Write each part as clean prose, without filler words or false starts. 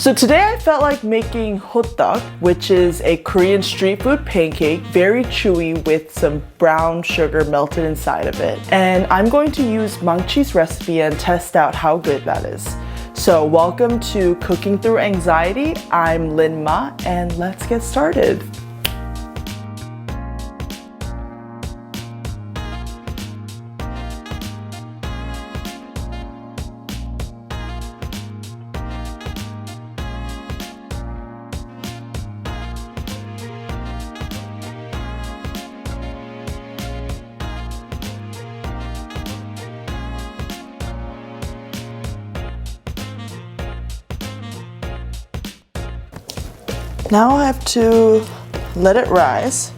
So today I felt like making hotteok, which is a Korean street food pancake, very chewy with some brown sugar melted inside of it. And I'm going to use Maangchi's recipe and test out how good that is. So welcome to Cooking Through Anxiety. I'm Lin Ma, and let's get started. Now I have to let it rise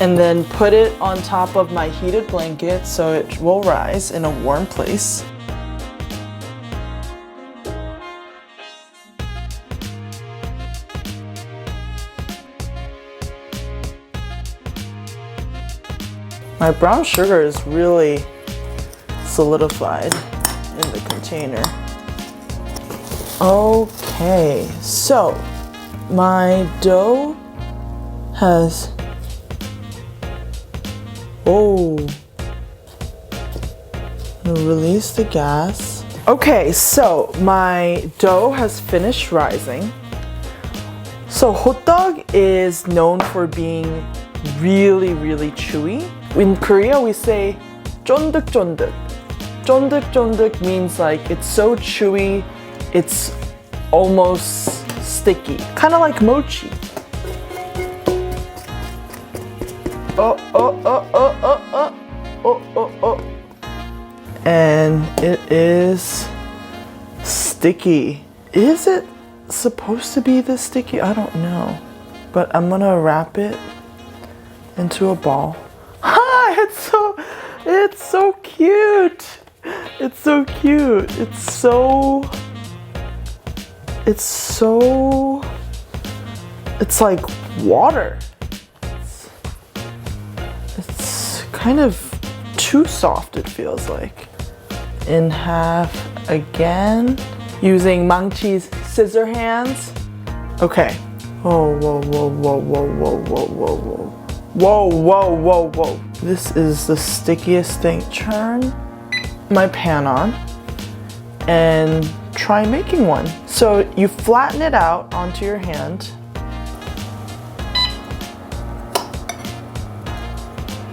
and then put it on top of my heated blanket so it will rise in a warm place. My brown sugar is really solidified in the container. Okay, so my dough has, release the gas. Okay, so my dough has finished rising. So hotteok is known for being really, really chewy. In Korea, we say 쫀득쫀득. 쫀득쫀득 means like it's so chewy, it's almost sticky, kind of like mochi. And it is sticky. Is it supposed to be this sticky? I don't know. But I'm gonna wrap it into a ball. It's so cute. It's so cute. It's like water. It's kind of too soft, it feels like. In half again, using Maangchi's scissor hands. Okay. Whoa. This is the stickiest thing. Turn my pan on and try making one. So you flatten it out onto your hand.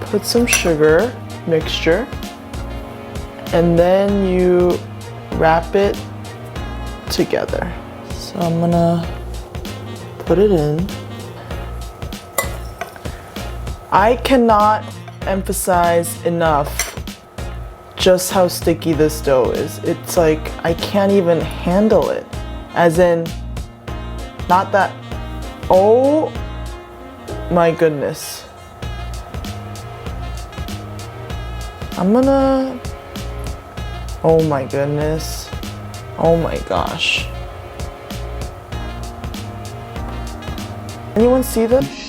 Put some sugar mixture, and then you wrap it together. So I'm gonna put it in. I cannot emphasize enough just how sticky this dough is. It's like I can't even handle it. As in, not that, oh my goodness. Oh my goodness. Oh my gosh. Anyone see this?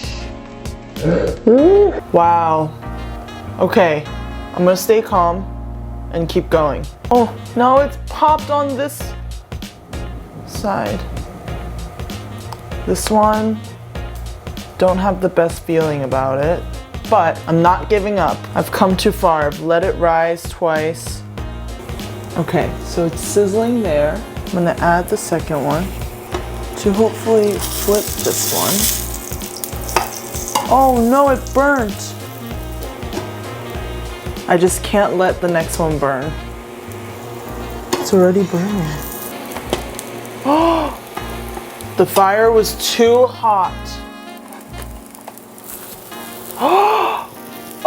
Wow. Okay, I'm gonna stay calm and keep going. Oh, no, it's popped on this side. This one, don't have the best feeling about it, but I'm not giving up. I've come too far. I've let it rise twice. Okay, so it's sizzling there. I'm gonna add the second one to hopefully flip this one. Oh no, it burnt. I just can't let the next one burn. It's already burning. Oh, the fire was too hot.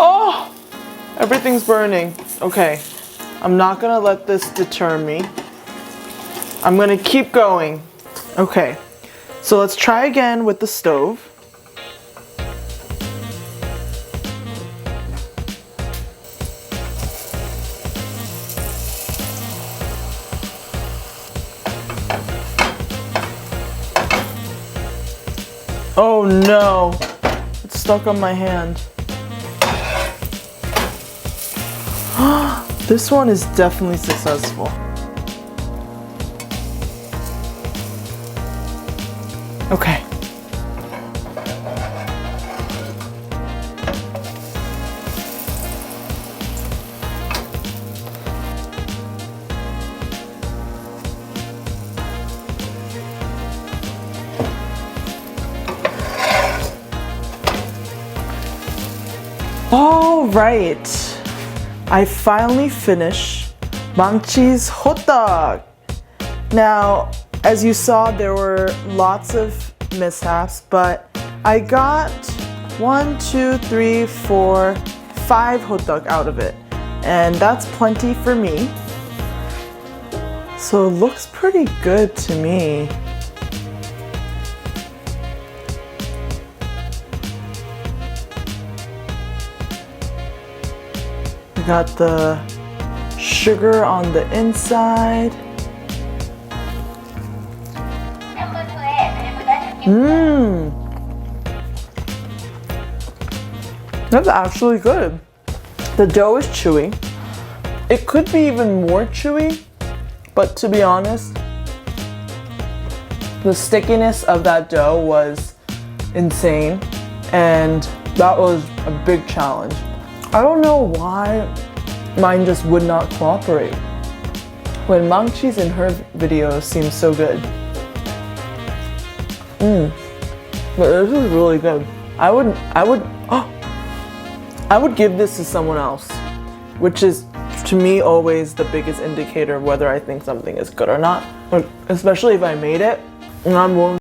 Oh, everything's burning. Okay, I'm not gonna let this deter me. I'm gonna keep going. Okay, so let's try again with the stove. Oh no, it's stuck on my hand. This one is definitely successful. Okay. All right, I finally finished Maangchi's Hotteok. Now, as you saw, there were lots of mishaps, but I got 5 Hotteok out of it, and that's plenty for me. So it looks pretty good to me. Got the sugar on the inside. That's actually good. The dough is chewy. It could be even more chewy, but to be honest, the stickiness of that dough was insane, and that was a big challenge. I don't know why mine just would not cooperate when Maangchi's in her videos seems so good. But this is really good. I would give this to someone else, which is to me always the biggest indicator of whether I think something is good or not, especially if I made it and I'm willing